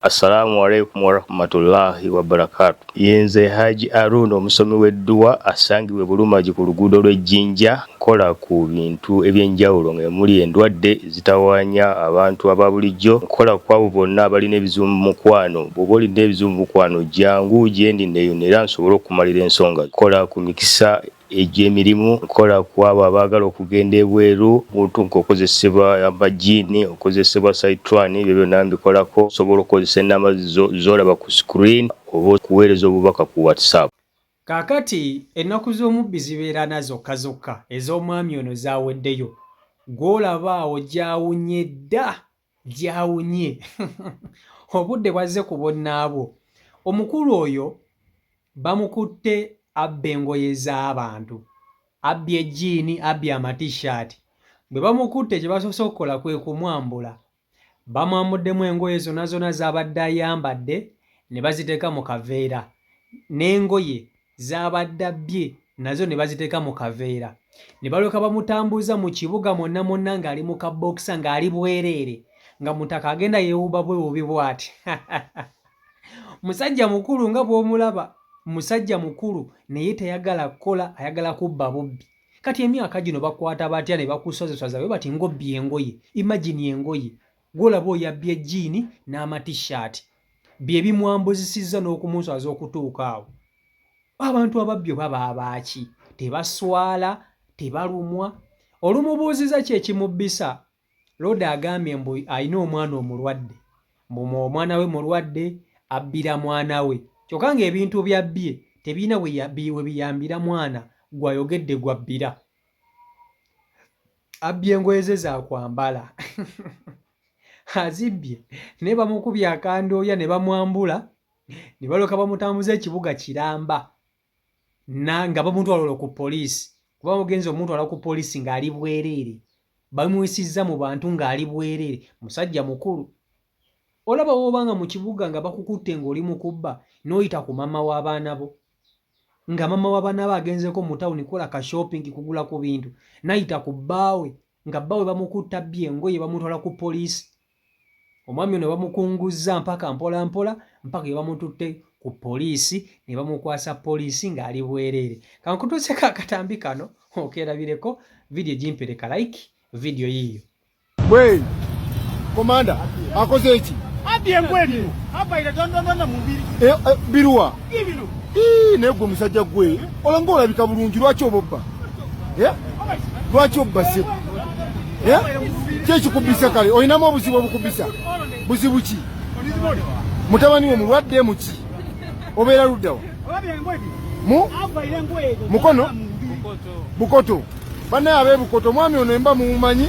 Assalamu alaikum warahmatullahi wabarakatuh. Yenze Haji Aruna omusomi w'edduwa asangibwe Bulumagi ku luguudo lw'Ejjinja nkola ku bintu ebyenjawulo ng'emuli endwadde zitawaanya abantu aba bulijjo. Nkola ku abo bonna abalina ebizibu mu mukwano. Bw'oba olina ebizibu mu mukwano jjangu gye ndi nneeyo era nsobole okumalira ensonga. Nkola ku mikisa egy'emirimu, nkola ku abo abaagala okugenda ebweru, muntu nk'okozesebwa amajiini, okozesebwa saitwani, ebyo byonna mbikolako. Osobola okukozesa ennamba z'olaba ku screen oba okuweereza obubaka ku WhatsApp. Kaakati ennaku z'omubbi zibeera nazo zokka ez'omwami ono zaaweddeyo. Gw'olaba awo gyawunye dda, gyawunye. Obudde bwazze ku bonnaabwo. Omukulu oyo bamukutte abba engoye z'abantu, abbye ejjiini, abbye amatishaati. Bwe bamukutte kye basoose okukola kwe kumwambula. Bamwambuddemu engoye zonna zonna z'abadde ayambadde ne baziteeka mu kaveera, n'engoye z'abadde abbye nazo ne baziteeka mu kaveera. Ne balyoka bamutambuza mu kibuga mwonna mwonna ng'ali mu kabbookisa ng'ali bwereere, nga mutaka agenda yeewuuba bwebuubi bw'ati. Musajja mukulu nga bw'omulaba, musajja mukulu naye teyagala kukola, ayagala kubba bubbi. Kati emyaka gino bakwata batya ne bakusozeswaza bwe bati ng'obbye engoye. Imagine engoye, gw'olaba oyabbye ejjiini n'amatishaati, bye bimwambuzisizza n'okumuswaza okutuuka awo. Abantu ababbyo baba abaaki? Tebaswala, tebalumwa. Olumubuuziza kye kimubbisa, Loda agambye mbu alina omwana omulwadde, mbu omwana we mulwadde abbira mwana we. Kyokka ng'ebintu byabbye tebirina we biyambira mwana gw'ayogedde gw'abbira. Abbye engoye ze zaakwambala. Azibbye naye bamukubye akandooya ne bamwambula, ne balyoka bamutambuza ekibuga kiramba nga bamutwala ku poliisi. Kuba mugenzi omutwala ku poliisi ng'ali bwereere, bamwisizza mu bantu ng'ali bwereere. Musajja mukulu. Olaba w'obanga mu kibuga nga bakukutte ng'oli mu kubba n'oyita ku mama w'abaana bo, nga mama w'abaana bo agenzeko mu tawuni kukola ka shopping kugula ku bintu, n'ayita ku bbaawe nga bbaawe bamukutta abbye engoye bamutwala ku poliisi. Omwami ono bamukunguzza mpaka mpola mpola mpaka bye bamututte ku poliisi ne bamukwasa poliisi ng'ali bwereere. Kankutuuseko akatambi kano okeerabireko vidiyo gimpereka like vidiyo yiyo. Bwe komanda akoze eki? Abye ngweli abaira dondondona mubiri. Biruwa Ibiru. Naye gwe musajja gwe olanga olabika bulungi, lwaki obobba? Lwaki obba se? Kyekikubisa kale olinamu obuzibu obukubisa? Buzibu ki? Mutabani wo mulwadde muki? Obeera luddawa? Mukono? Bukoto. Bannaye ab'ebukoto mwami ono emba mumumanyi,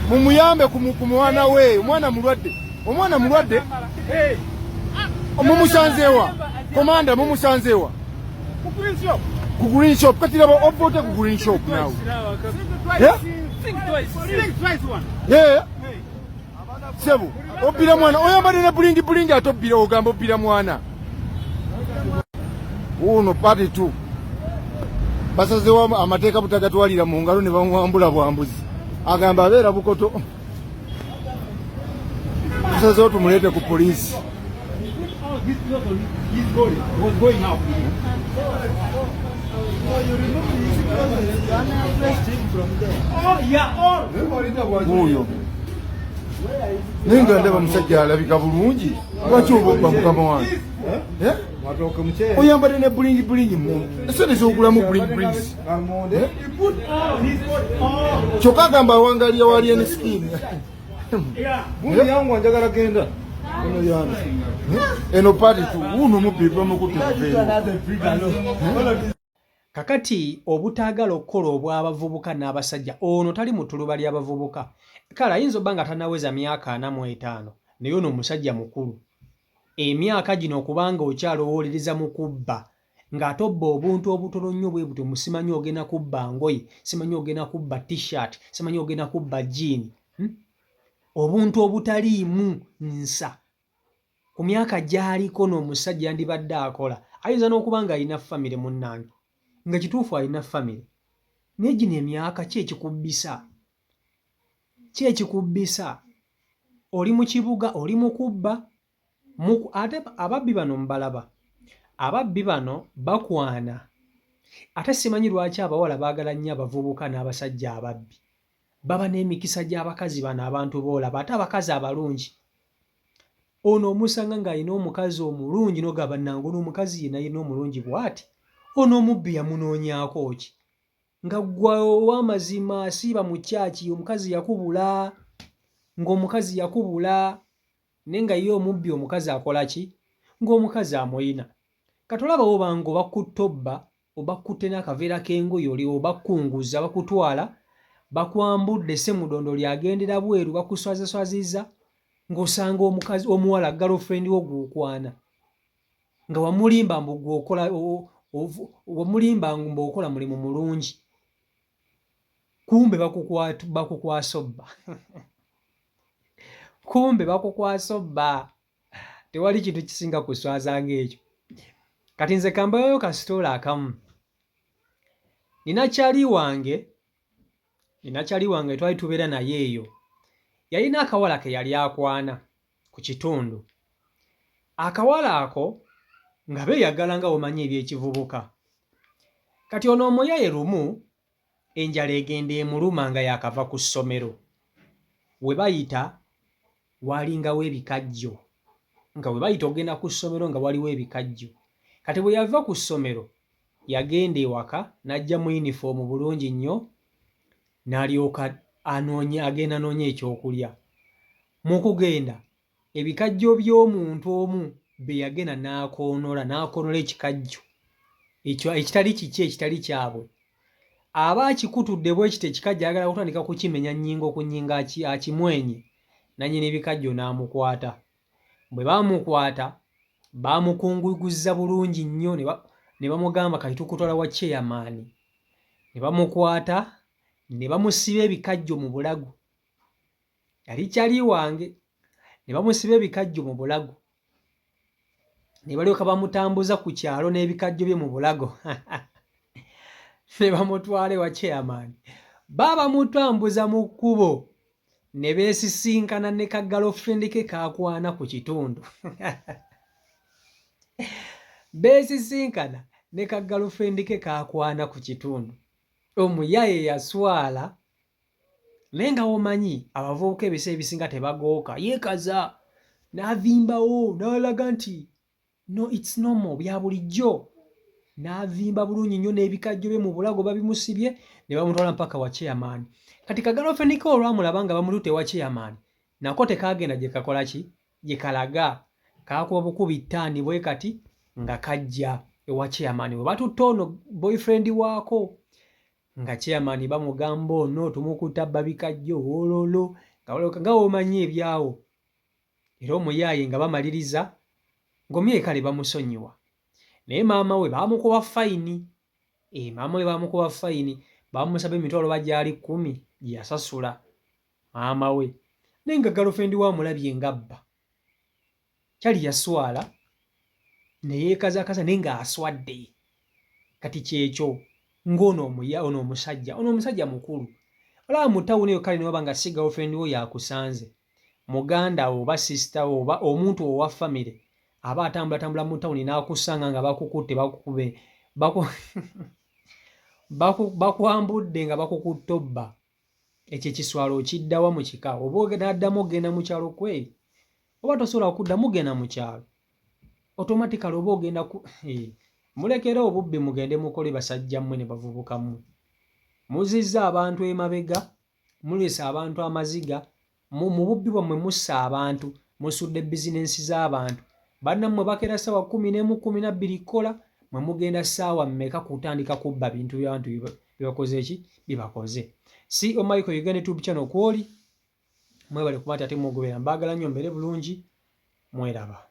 mumuyambe ku mwana we. Omwana mulwadde. Omwana mulwadde? Mumusanzeewa? Komanda mumusanzeewa? Ku green shop. Kati laba obote ku green shop nawe. Sebo obbira mwana oyambadde ne bulingi bulingi ate obbira ogamba obbira mwana. Uno pati tu basazeewo amateeka butagatwalira mu ngalo ne bamwambula bwambuzi. Agamba abeera bukoto. Basazeewo tumuleete ku poliisi. Uyo ninga ndaba musajja alabika bulungi, lwaki obobba mukama wange? Oyambadde ne bulingi bulingi esente z'ogulamu bulingi bulingi. Kyokka agamba awangalira wali eni skiini. Bundi yangu njagala genda. Eno pati tu uno mubbi bamukutte kuveera. Kakati obutaagala okukola obw'abavubuka n'abasajja, ono tali mu tuluba ly'abavubuka. Kale ayinza obba nga tanaweza myaka 45 naye ono omusajja mukulu. Emyaka gino okubanga okyalowolereza mu kubba ng'ate obba obuntu obutono nnyo bwe buto, simanyi ogenda kubba ngoye, simanyi ogenda kubba t-shirt, simanyi ogenda kubba jiini. Obuntu obutaliimu nsa. Ku myaka gy'aliko n'omusajja yandibadde akola, ayinza n'okuba nga alina famire munnange. Nga kituufu alina famire. Naye gino emyaka ki ekikubbisa? Ki ekikubbisa? Oli mu kibuga, oli mu kubba, ate ababbi bano mbalaba, ababbi bano bakwana. Ate simanyi lwaki abawala baagala nnyo abavubuka n'abasajja ababbi. Baba n'emikisa gy'abakazi bano abantu boolaba, ate abakazi abalungi. Ono omusanga ng'alina omukazi omulungi n'ogamba nangu n'omukazi yenna yina omulungi bw'ati. Ono omubbi yamunoonyaako ki? Nga ggwe ow'amazima asiiba mu kyaki omukazi yakubula, ng'omukazi yakubula naye nga ye omubbi omukazi akola ki? Ng'omukazi amuyina. Kati olaba obanga obakutte obba, obakutte n'akaveera k'engoye oli obakkunguza bakutwala, bakwambudde ssemudondo lyagendera bweru bakuswazaswazizza, ng'osanga omukazi omuwala girlfriend wo gw'okwana. Nga wamulimba mbu okola mulimu mulungi. Kumbe bakukwasa obba. Kumbe bakukwasa obba. Tewali kintu kisinga kuswaza ng'ekyo. Kati nze kambayo kasitoola akamu. Nina kyali wange twali tubeera naye eyo. Yalina akawala ke yali akwana ku kitundu. Akawala ako nga beeyagala nga omanyi ebyekivubuka. Kati ono omuyaye lumu enjala egenda emuluma nga yakava ku ssomero. We bayita waalingawo ebikajjo. Nga we bayita ogenda ku ssomero nga waliwo ebikajjo. Kati bwe yava ku ssomero yagenda ewaka n'ajja mu yunifoomu bulungi nnyo n'alyoka agenda anoonya ekyokulya. Mu kugenda ebikajjo by'omuntu omu be yagenda n'akoonola ekikajjo ekyo ekitali kiki ekitali kyabwe. Aba akikutudde bwe kiti ekikajjo ayagala kutandika kukimenya nnyingo ku nnyingo akimwenye, nannyini ebikajjo n'amukwata. Bwe baamukwata baamukunguguzza bulungi nnyo ne bamugamba kati tukutwala wa chairman. Ne bamukwata ne bamusiba ebikajjo mu bulago. Yali kyali wange. Ne bamusiba ebikajjo mu bulago. Ne balyoka bamutambuza ku kyalo n'ebikajjo bye mu bulago. Ne bamutwala wa chairman. Bamutambuza mu kkubo ne beesisinkana ne ka girlfriend ke kaakwana ku kitundu. Beesisinkana ne ka girlfriend ke kaakwana ku kitundu. Omuyaye yaswala naye nga omanyi abavubuka ebiseera ebisinga tebagooka, yeekaza n'avimbawo n'alaga nti no it's normal bya bulijjo. N'avimba bulungi nnyo n'ebikajjo bye mu bulago babimusibye ne bamutwala mpaka wa chairman. Kati ka girlfriend ke olwamulaba nga bamulute wa chairman nako tekaagenda gye kakola ki? Gye kalaga. Kaakuba bukubi ttaani bwe kati nga kajja ewa chairman. Bwe batutte ono boyfriend waako nga chairman bamugamba ono tumukuta abba bikajjo ololo nga omanyi ebyawo. Era omuyaaye nga bamaliriza ng'omuyaye kale bamusonyiwa. Naye maama we baamukuba fayini. Maama we baamukuba fayini. Baamusaba emitwalo bagyali 10 gye yasasula maama we. Naye nga girlfriend we amulabye ng'abba. Kyali yaswala ne yeekazaakaza naye ng'aswadde. Kati kyekyo ng'ono omusajja mukulu. Olaba mu ttawuni eyo kale ne waba nga si girlfriend wo yakusanze. Muganda oba sister oba omuntu owa family aba atambula mu ttawuni n'akusanga nga bakukutte bakwambudde nga bakukutte obba. Ekyo ekiswalo okiddawa mu kika oba n'addamu ogenda mu kyalo kweri oba tosobola okuddamu ogenda mu kyalo automatically oba ogenda mulekere obubbi mugende mukole basajja mmwe ne bavubuka mmwe. Muzizza abantu emabega, mulesa abantu amaziga, mu bubbi bwammwe mussa abantu, musudde bizinensi z'abantu. Bannammwe bakera ssaawa 11, 12 kola, mwe mugenda ssaawa mmeka kutandika kubba bintu by'abantu bibakoze ki? Bibakoze. Si Michael Uganda YouTube channel kwoli mwebale kubata ate mugobera. Mbagala nnyo mbere bulungi mweraba.